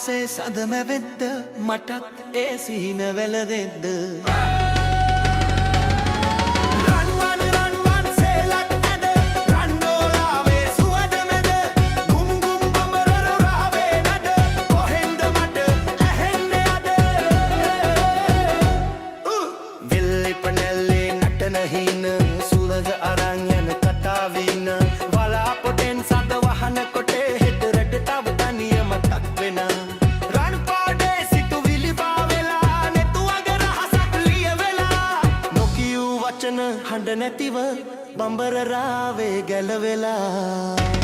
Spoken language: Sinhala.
ආසේ සඳම වෙද්ද මටත් ඒ සීන වැළදෙද්ද හින සුළඟ අරන් යන කතාවින වලාපොටෙන් සද වහන කොටේ හෙට රට තව තනිය මතක් වෙන රන් පාඩේ සිතුවිලි බාවෙලා නෙතුවග රහසක් ලියවෙලා නොකියූ වචන හඬ නැතිව බඹර රාවේ ගැලවෙලා